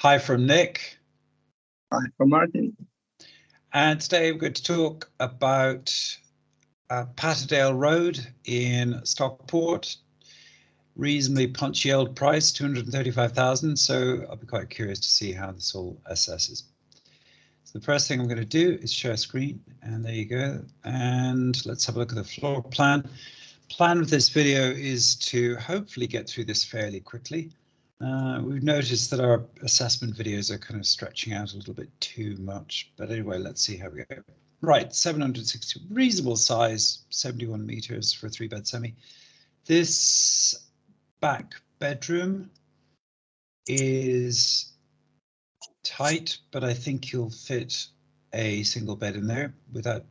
Hi from Nick. Hi from Martin. And today we're going to talk about Patterdale Road in Stockport. Reasonably punchy old price, 235,000. So I'll be quite curious to see how this all assesses. So the first thing I'm going to do is share screen, and there you go. And let's have a look at the floor plan. Plan of this video is to hopefully get through this fairly quickly. We've noticed that our assessment videos are kind of stretching out a little bit too much, but anyway, let's see how we go. Right, 760, reasonable size, 71 meters for a 3-bed semi. This back bedroom is tight, but I think you'll fit a single bed in there without,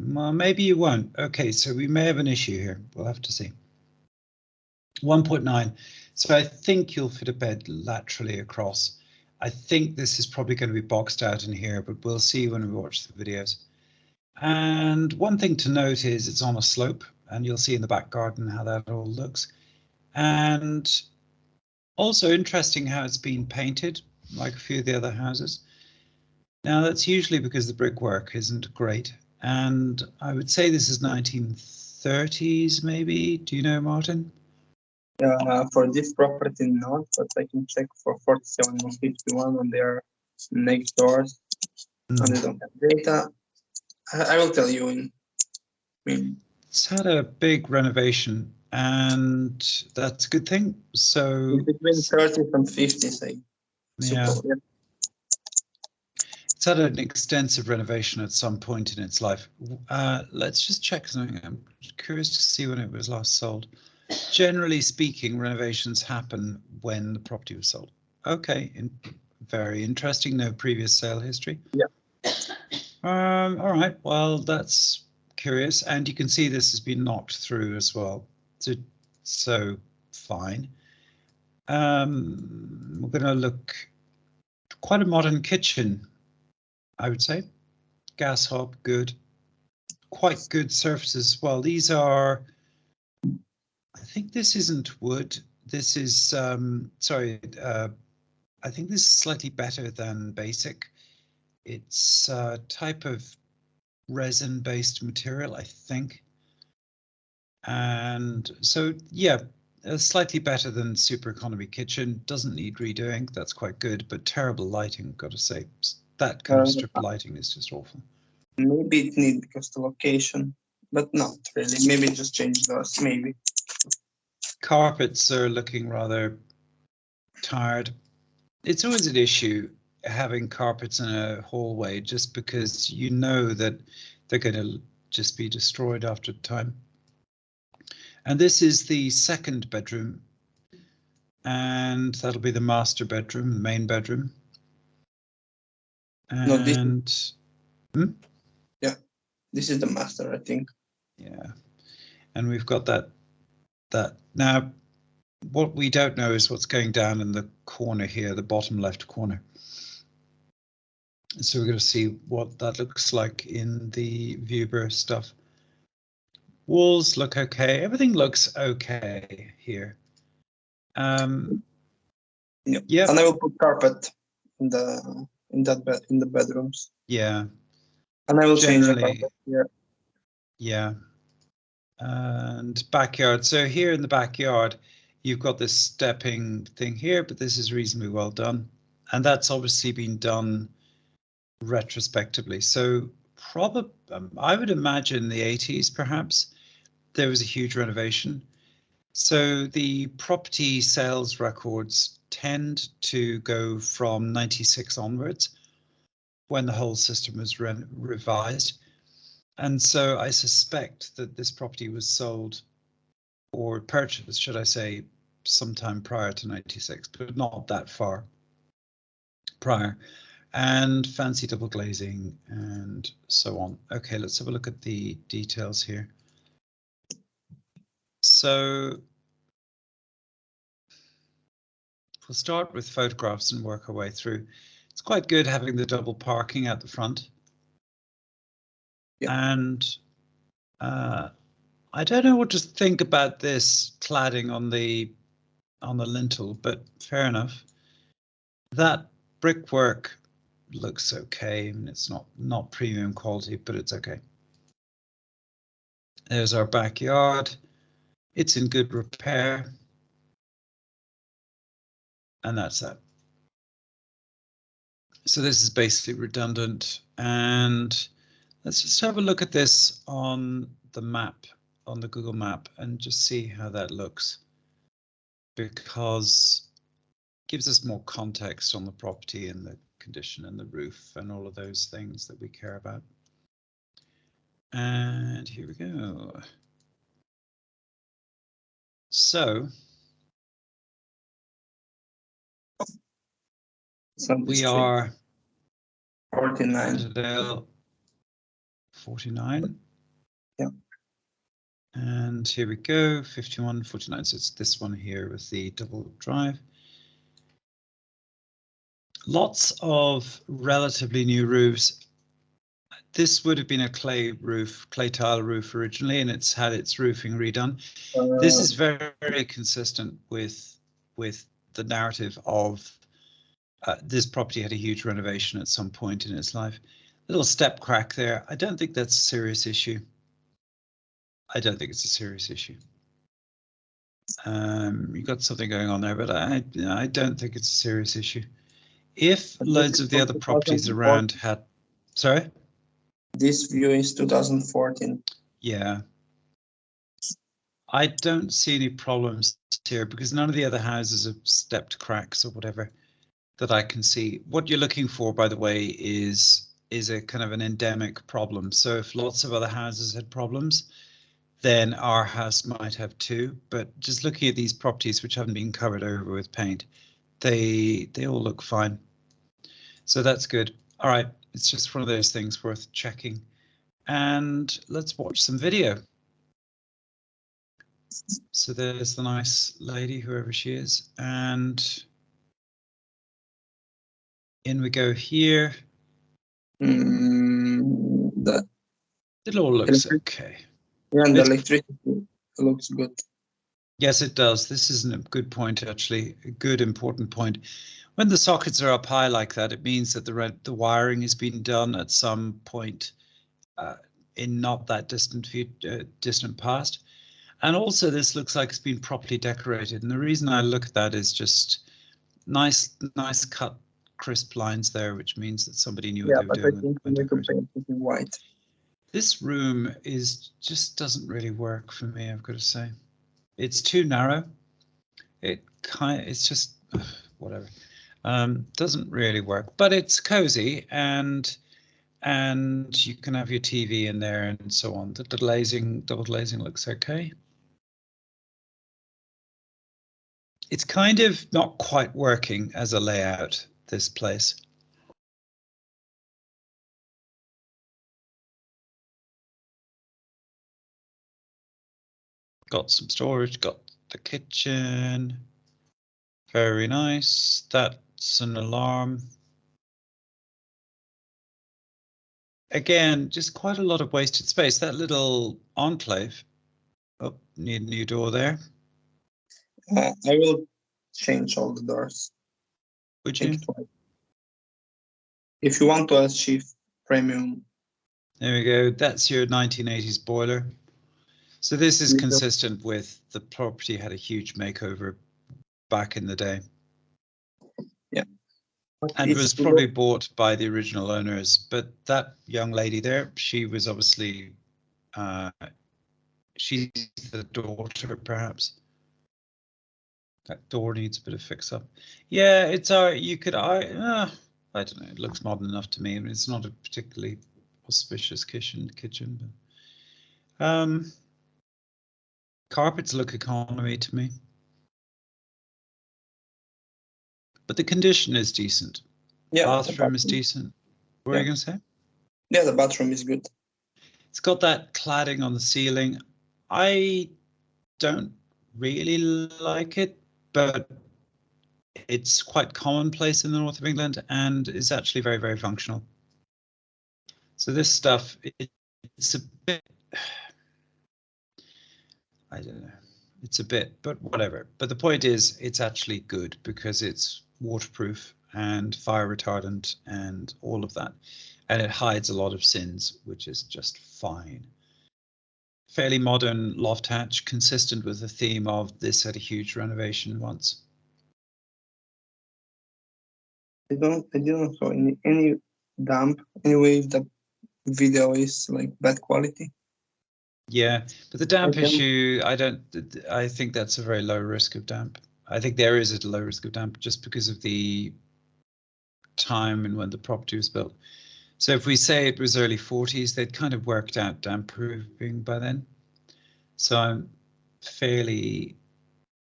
well, maybe you won't. Okay, so we may have an issue here. We'll have to see. 1.9. So I think you'll fit a bed laterally across. I think this is probably going to be boxed out in here, but we'll see when we watch the videos. And one thing to note is it's on a slope, and you'll see in the back garden how that all looks. And also interesting how it's been painted, like a few of the other houses. Now that's usually because the brickwork isn't great. And I would say this is 1930s maybe. Do you know, Martin? For this property, not, but I can check for 47 or 51 on their next doors. And they don't have data. I will tell you in. It's had a big renovation, and that's a good thing. So between 30s and 50s, yeah. It's had an extensive renovation at some point in its life. Let's just check something. I'm curious to see when it was last sold. Generally speaking, renovations happen when the property was sold. Okay, very interesting. No previous sale history. Yeah. All right. Well, that's curious, and you can see this has been knocked through as well. So fine. We're going to look quite a modern kitchen, I would say. Gas hob, good. Quite good surfaces as well. These are. I think this isn't wood. This is, sorry, I think this is slightly better than basic. It's a type of resin-based material, I think. And so, yeah, slightly better than super economy kitchen. Doesn't need redoing. That's quite good, but terrible lighting, got to say. That kind of strip lighting is just awful. Maybe it needs because the location, but not really. Maybe just change those, maybe. Carpets are looking rather tired. It's always an issue having carpets in a hallway, just because you know that they're going to just be destroyed after time. And this is the second bedroom, and that'll be the master bedroom, the main bedroom. And no, this is the master, I think. Yeah, and we've got that. Now, what we don't know is what's going down in the corner here, the bottom left corner. So we're going to see what that looks like in the Viewer stuff. Walls look okay. Everything looks okay here. Yeah. And I will put carpet in the bedrooms. Yeah. And I will change the carpet here. Yeah. And backyard. So here in the backyard, you've got this stepping thing here, but this is reasonably well done. And that's obviously been done retrospectively. So probably, I would imagine the 80s, perhaps, there was a huge renovation. So the property sales records tend to go from 96 onwards, when the whole system was revised. And so I suspect that this property was sold or purchased, should I say, sometime prior to 96, but not that far prior. And fancy double glazing and so on. Okay, let's have a look at the details here. So we'll start with photographs and work our way through. It's quite good having the double parking at the front. Yeah. And I don't know what to think about this cladding on the lintel, but fair enough. That brickwork looks okay. I mean, it's not premium quality, but it's okay. There's our backyard. It's in good repair. And that's that. So this is basically redundant. And let's just have a look at this on the map, on the Google map, and just see how that looks, because it gives us more context on the property and the condition and the roof and all of those things that we care about. And here we go. So we are 49. Patterdale 49. Yeah. And here we go, 51, 49. So it's this one here with the double drive. Lots of relatively new roofs. This would have been a clay roof, clay tile roof originally, and it's had its roofing redone. This is very, very consistent with the narrative of this property had a huge renovation at some point in its life. Little step crack there. I don't think that's a serious issue. I don't think it's a serious issue. You've got something going on there, but I don't think it's a serious issue. If loads of the other properties around had, sorry? This view is 2014. Yeah. I don't see any problems here because none of the other houses have stepped cracks or whatever that I can see. What you're looking for, by the way, is a kind of an endemic problem. So if lots of other houses had problems, then our house might have too. But just looking at these properties which haven't been covered over with paint, they all look fine. So that's good. All right, it's just one of those things worth checking. And let's watch some video. So there's the nice lady, whoever she is, and in we go here. It all looks okay. Yeah, and the electricity looks good. Yes, it does. This is a good point, actually, a good important point. When the sockets are up high like that, it means that the wiring has been done at some point in not that distant past. And also this looks like it's been properly decorated. And the reason I look at that is just nice cut, crisp lines there, which means that somebody knew what they were doing. Yeah, but I think we need to paint it in white. This room just doesn't really work for me, I've got to say. It's too narrow. It's just whatever. Doesn't really work, but it's cozy and you can have your TV in there and so on. The double glazing looks okay. It's kind of not quite working as a layout, this place. Got some storage, got the kitchen. Very nice. That's an alarm. Again, just quite a lot of wasted space. That little enclave. Oh, need a new door there. I will change all the doors. Would you? If you want to achieve premium. There we go. That's your 1980s boiler. So this is consistent with the property had a huge makeover back in the day. Yeah. And was probably bought by the original owners. But that young lady there, she was obviously, she's the daughter, perhaps. That door needs a bit of fix up. Yeah, it's you could I don't know. It looks modern enough to me. I mean, it's not a particularly auspicious kitchen, but carpets look economy to me. But the condition is decent. Yeah, bathroom is decent. What are you going to say? Yeah, the bathroom is good. It's got that cladding on the ceiling. I don't really like it, but it's quite commonplace in the north of England and is actually very, very functional. So this stuff, it's a bit, I don't know, it's a bit, but whatever. But the point is, it's actually good because it's waterproof and fire retardant and all of that. And it hides a lot of sins, which is just fine. Fairly modern loft hatch, consistent with the theme of this had a huge renovation once. I didn't saw any damp. Anyway, if the video is like bad quality. Yeah, but the damp Okay. issue, I think that's a very low risk of damp. I think there is a low risk of damp just because of the time and when the property was built. So if we say it was early 40s, they'd kind of worked out damp proofing by then. So I'm fairly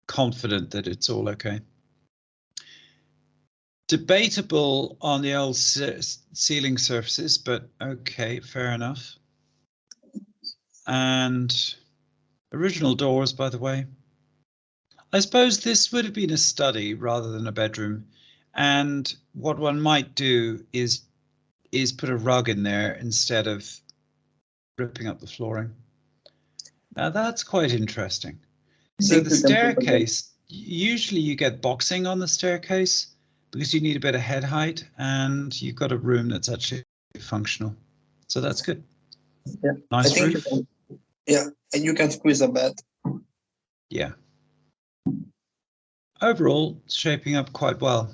confident that it's all okay. Debatable on the old ceiling surfaces, but okay, fair enough. And original doors, by the way. I suppose this would have been a study rather than a bedroom. And what one might do is put a rug in there instead of ripping up the flooring. Now that's quite interesting. So the staircase, usually you get boxing on the staircase because you need a bit of head height, and you've got a room that's actually functional. So that's good. Yeah. Nice roof. Yeah, and you can squeeze a bed. Yeah. Overall, it's shaping up quite well.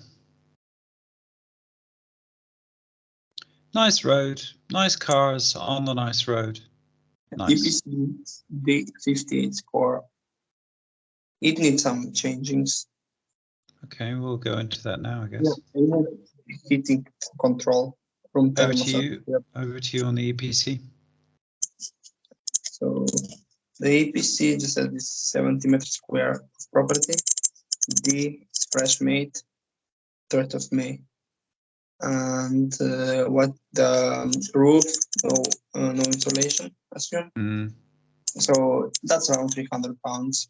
Nice road, nice cars on the nice road. Nice. EPC D58 score. It needs some changings. Okay, we'll go into that now, I guess. Yeah, heating control from over to you. Yep. Over to you on the EPC. So the EPC just has this 70 meters square property. D is fresh made, 3rd of May. And what the roof, no insulation, assume. Mm. So that's around 300 pounds.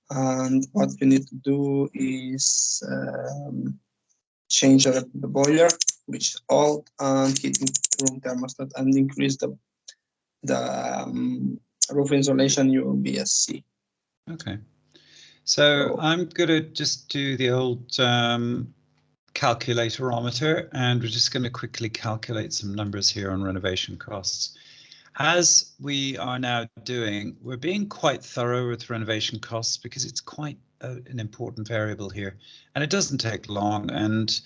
And what you need to do is change the boiler, which is old, and heating room thermostat, and increase the roof insulation UBSC. Okay. So I'm going to just do the old calculatometer, and we're just going to quickly calculate some numbers here on renovation costs. As we are now doing, we're being quite thorough with renovation costs because it's quite an important variable here, and it doesn't take long, and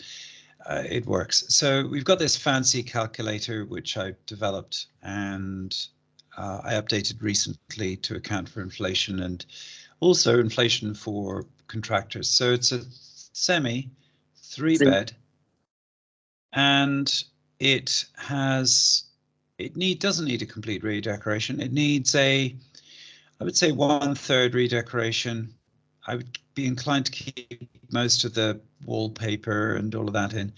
it works. So we've got this fancy calculator which I developed, and I updated recently to account for inflation and also inflation for contractors. So it's a semi 3-bed, and it has doesn't need a complete redecoration. It needs I would say 1/3 redecoration. I would be inclined to keep most of the wallpaper and all of that in.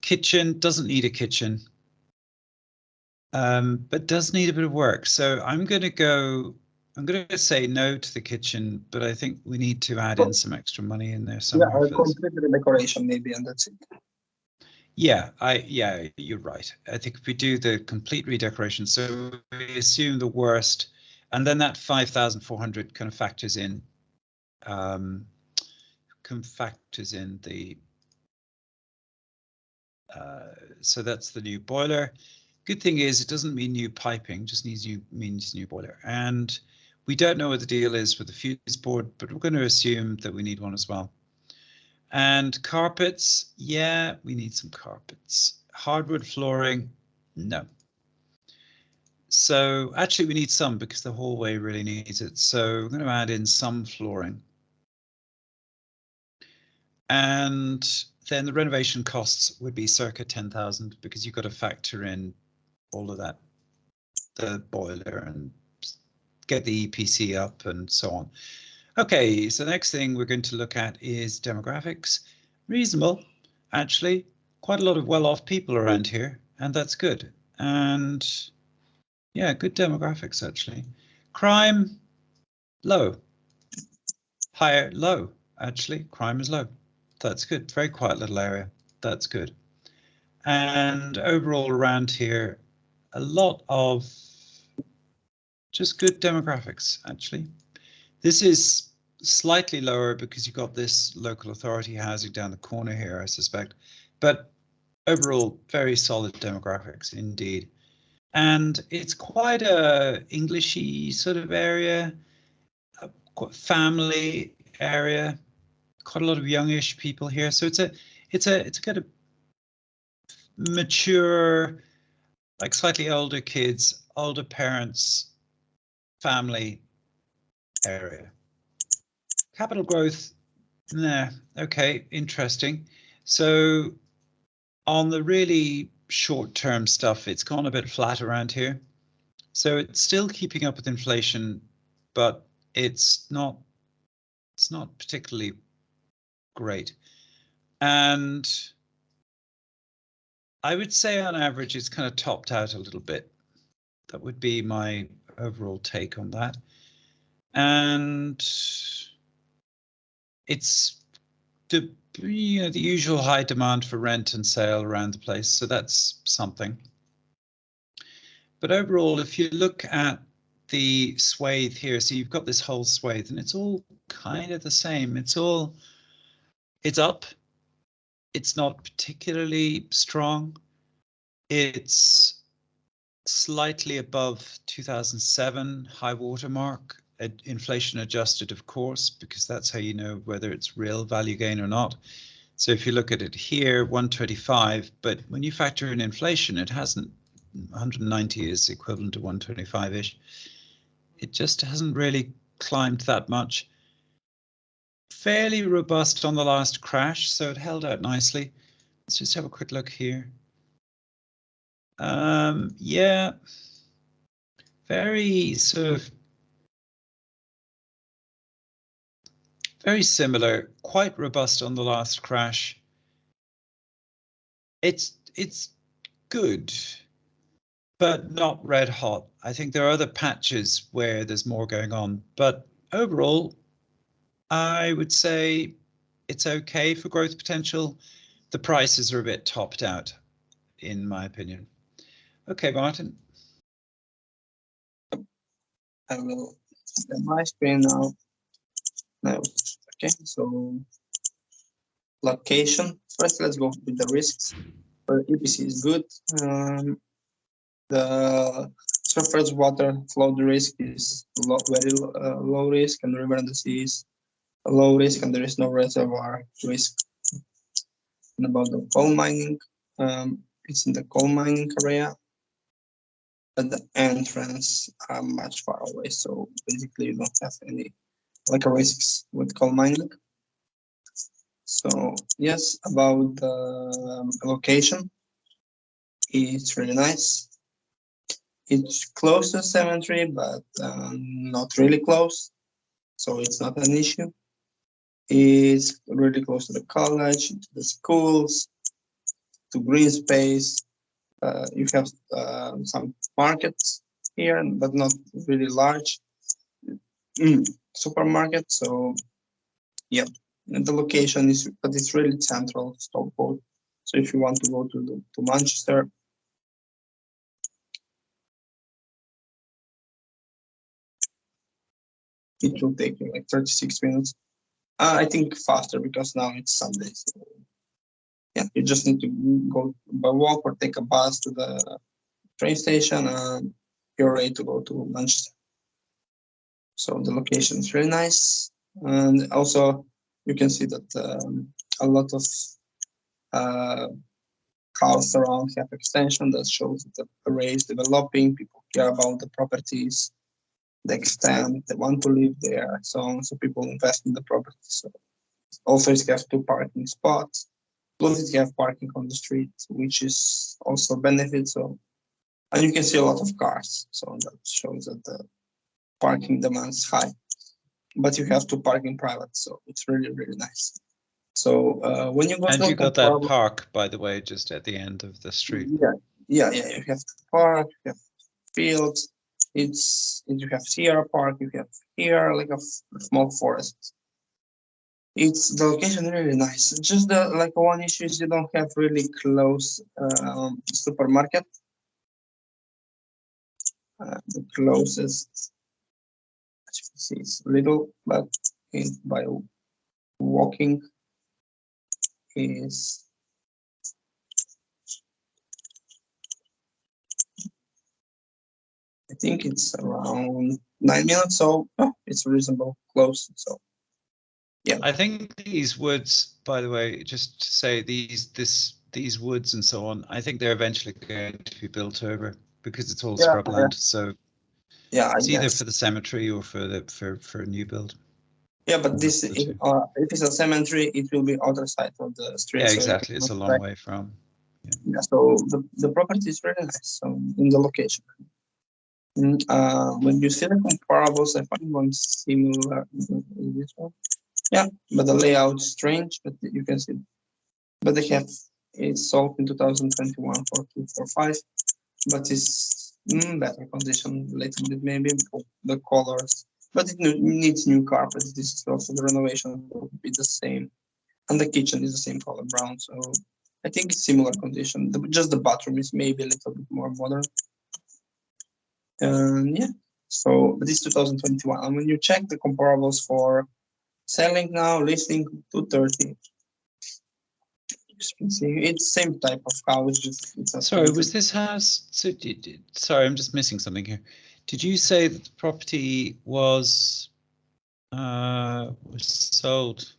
Kitchen doesn't need a kitchen, but does need a bit of work. So I'm going to say no to the kitchen, but I think we need to add in some extra money in there somewhere. Yeah, I'll complete the decoration maybe, and that's it. Yeah, you're right. I think if we do the complete redecoration, so we assume the worst, and then that 5,400 kind of factors in the. So that's the new boiler. Good thing is it doesn't mean new piping, just means new boiler. And we don't know what the deal is with the fuse board, but we're going to assume that we need one as well. And carpets, yeah, we need some carpets. Hardwood flooring, no. So actually we need some because the hallway really needs it. So we're going to add in some flooring. And then the renovation costs would be circa 10,000 because you've got to factor in all of that, the boiler, and get the EPC up and so on. Okay, so the next thing we're going to look at is demographics. Reasonable, actually, quite a lot of well-off people around here, and that's good. And yeah, good demographics, actually. Crime, low. Higher, low, actually. Crime is low. That's good. Very quiet little area. That's good. And overall around here, a lot of just good demographics, actually. This is slightly lower because you've got this local authority housing down the corner here, I suspect. But overall, very solid demographics indeed. And it's quite a Englishy sort of area, a family area, quite a lot of youngish people here. So it's a kind of mature, like slightly older kids, older parents, family area. Capital growth, nah, okay, interesting. So on the really short-term stuff, it's gone a bit flat around here. So it's still keeping up with inflation, but it's not particularly great. And I would say on average, it's kind of topped out a little bit. That would be my overall take on that. And it's the usual high demand for rent and sale around the place. So that's something. But overall, if you look at the swathe here, so you've got this whole swathe and it's all kind of the same. It's up. It's not particularly strong. It's slightly above 2007 high water mark, inflation adjusted, of course, because that's how you know whether it's real value gain or not. So if you look at it here, 125, but when you factor in inflation, it hasn't. 190 is equivalent to 125-ish. It just hasn't really climbed that much. Fairly robust on the last crash, so it held out nicely. Let's just have a quick look here. Yeah, very sort of very similar, quite robust on the last crash. It's good, but not red hot. I think there are other patches where there's more going on, but overall, I would say it's okay for growth potential. The prices are a bit topped out, in my opinion. Okay, Martin. I will share my screen now. Okay, so location. First, let's go with the risks. EPC is good. The surface water flow risk is very low risk, and the river and the sea is low risk, and there is no reservoir risk. And about the coal mining, it's in the coal mining area, but the entrance are much far away, so basically you don't have any risks with coal mining. So yes, about the location, it's really nice. It's close to cemetery, but not really close, so it's not an issue. It's really close to the college, to the schools, to green space. You have some markets here, but not really large supermarket. So yeah, and the location is, but it's really central, Stockport. So if you want to go to Manchester, it will take you like 36 minutes. I think faster because now it's Sunday. So yeah, you just need to go by walk or take a bus to the train station, and you're ready to go to Manchester. So the location is really nice, and also you can see that a lot of house around have extension that shows that the area is developing. People care about the properties, the extent, they want to live there, so on. So people invest in the property. So also it has 2 parking spots, plus it have parking on the street, which is also a benefit. So, and you can see a lot of cars, so that shows that the parking demand is high. But you have to park in private, so it's really, really nice. So when you go, and you got that park, by the way, just at the end of the street. Yeah. You have to park. You have fields. You have here a park. You have here like a small forest. It's the location really nice. Just the one issue is you don't have really close supermarket. The closest, as you can see, it's little, but is by walking is I think it's around 9 minutes, so it's reasonable close. So yeah, I think these woods, by the way, just to say these woods and so on, I think they're eventually going to be built over because it's all scrubland. So yeah, it's either guess. for the cemetery or for a new build. Yeah, but this if it's a cemetery, it will be other side of the street. Yeah, so exactly. It's a long way from. Yeah, so the property is really nice. So in the location. When you see the comparables, I find one similar in this one. Yeah, but the layout is strange, but you can see. But they have it sold in 2021 for 245, but it's better condition, little bit maybe the colors, but it needs new carpets. This is also the renovation will be the same, and the kitchen is the same color brown. So I think it's similar condition. Just the bathroom is maybe a little bit more modern. Yeah, so this is 2021, and when you check the comparables for selling now, listing 230. It's same type of house. Just sorry, was this house? So sorry, I'm just missing something here. Did you say that the property was sold?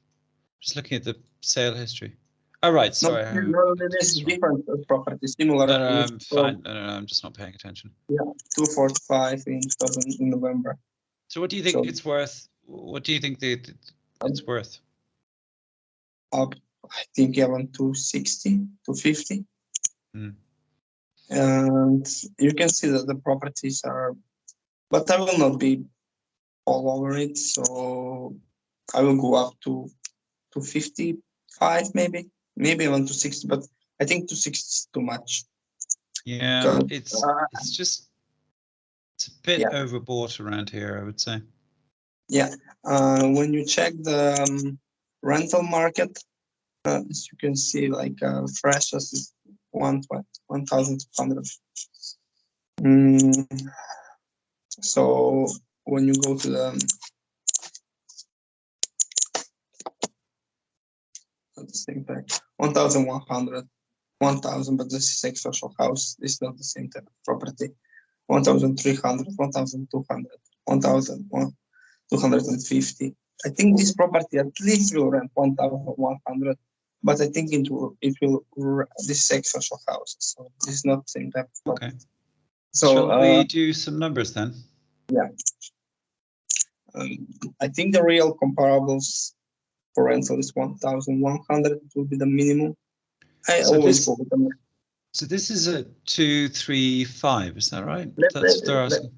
Just looking at the sale history. Oh right, sorry. No, this is different property, similar. No, I'm fine. No, I'm just not paying attention. Yeah, 245 in November. So what do you think it's worth? What do you think it's worth? I think around 260, 250. And you can see that the properties are, but I will not be all over it. So I will go up to 255, maybe even 260, but I think 260 is too much. Yeah, it's a bit overbought around here, I would say. Yeah. When you check the rental market, as you can see, like fresh is 1,200. So when you go to the at the same time, 1,100, 1,000, but this is a social house. It's not the same type of property. 1,300, 1,200, 1,250. I think this property at least will rent 1,100, but I think it will this is social houses, so this is not the same type of property. Okay. So shall we do some numbers then? Yeah. I think the real comparables for rental is 1,100. It will be the minimum. I always go with them. So this is a 235, is that right? That's what they're asking.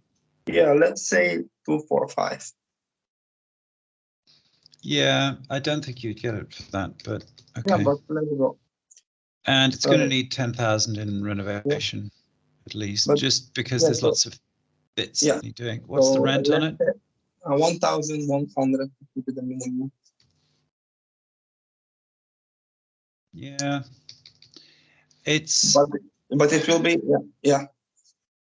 Yeah, let's say 245. Yeah, I don't think you'd get it for that, but okay. Yeah, but let's go. And it's going to need 10,000 in renovation, at least, but, just because there's lots of bits that need doing. What's the rent on it? 1,100 would be the minimum. Yeah, it's. But it will be yeah.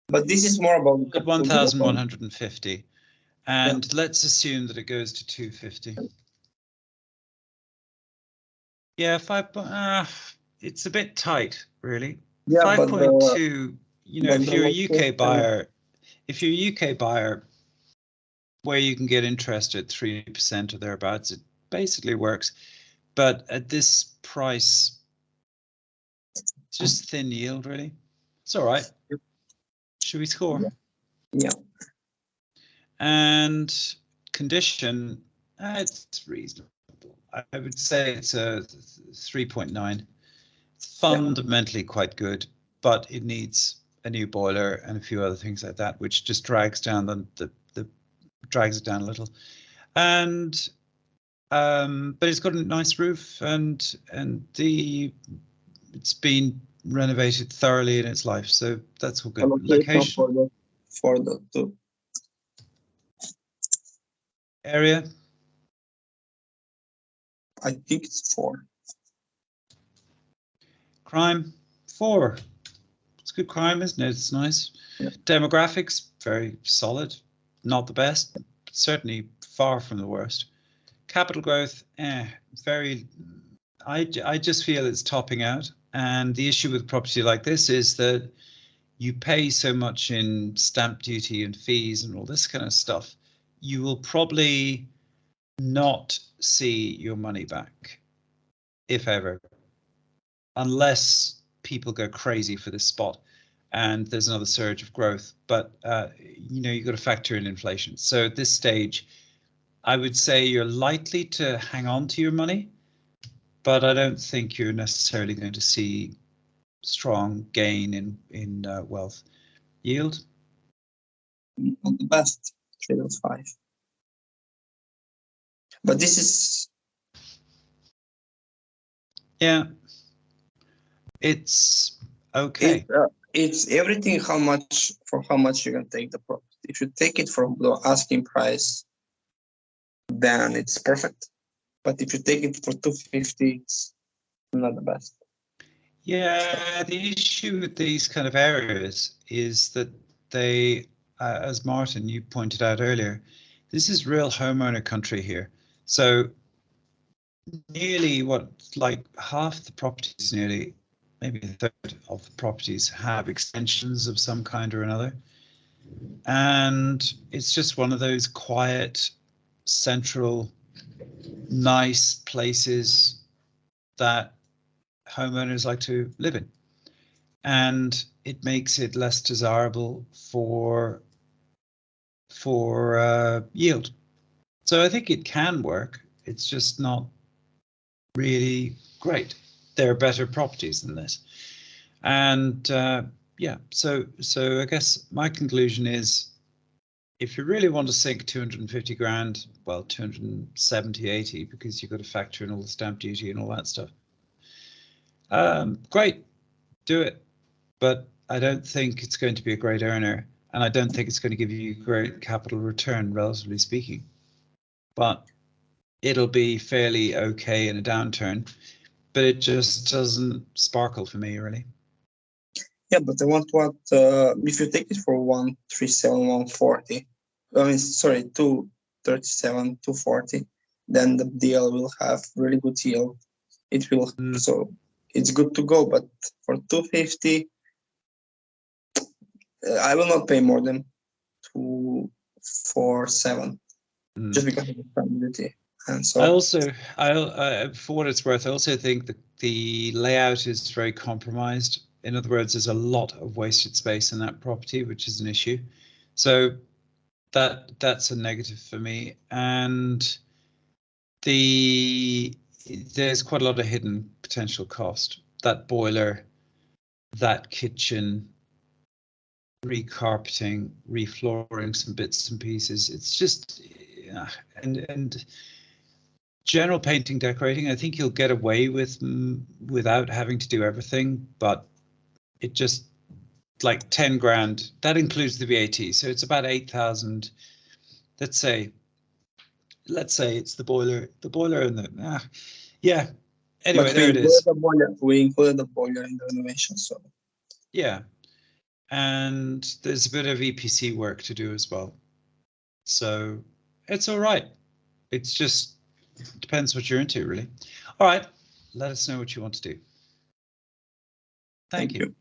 But this is more about 1,150, and let's assume that it goes to 250. Yeah, it's a bit tight, really. Yeah, 5.2. You know, if you're a UK buyer, where you can get interest at 3% or thereabouts, it basically works. But at this price, it's just thin yield, really. It's all right. Should we score? Yeah. And condition, it's reasonable. I would say it's a 3.9. It's fundamentally quite good, but it needs a new boiler and a few other things like that, which just drags down drags it down a little. And but it's got a nice roof, and it's been renovated thoroughly in its life, so that's all good. Location for the area, I think it's 4. Crime 4. It's good crime, isn't it? It's nice. Yeah. Demographics very solid. Not the best, but certainly far from the worst. capital growth, very. I just feel it's topping out, and the issue with property like this is that you pay so much in stamp duty and fees and all this kind of stuff, you will probably not see your money back, if ever, unless people go crazy for this spot and there's another surge of growth. But you know, you've got to factor in inflation. So at this stage, I would say you're likely to hang on to your money, but I don't think you're necessarily going to see strong gain in wealth. Yield? Not the best, 3.5. But this is, yeah, it's okay. it's everything how much you can take the property. If you take it from the asking price, then it's perfect. But if you take it for 250, it's not the best. Yeah, the issue with these kind of areas is that they, as Martin, you pointed out earlier, this is real homeowner country here. So nearly like half the properties, nearly maybe a third of the properties have extensions of some kind or another. And it's just one of those quiet, central, nice places that homeowners like to live in, and it makes it less desirable for yield. So I think it can work. It's just not really great. There are better properties than this, and yeah. So I guess my conclusion is, if you really want to sink 250 grand, well, 270, 80, because you've got to factor in all the stamp duty and all that stuff. Great, do it. But I don't think it's going to be a great earner, and I don't think it's going to give you great capital return, relatively speaking. But it'll be fairly okay in a downturn, but it just doesn't sparkle for me, really. Yeah, but I want what if you take it for 137, 140. I mean, sorry, 237, 240. Then the deal will have really good yield. It will, so it's good to go. But for 250, I will not pay more than 247 just because of the stability. And so I also, for what it's worth, I also think that the layout is very compromised. In other words, there's a lot of wasted space in that property, which is an issue. So that's a negative for me. And there's quite a lot of hidden potential cost. That boiler, that kitchen, recarpeting, reflooring some bits and pieces. It's just, and general painting, decorating, I think you'll get away with without having to do everything, but it just, like 10 grand, that includes the VAT. So it's about 8,000. Let's say it's the boiler and the, yeah. Anyway, there it is. We included the boiler in the renovation, so. Yeah. And there's a bit of EPC work to do as well. So it's all right. It's just depends what you're into, really. All right. Let us know what you want to do. Thank you.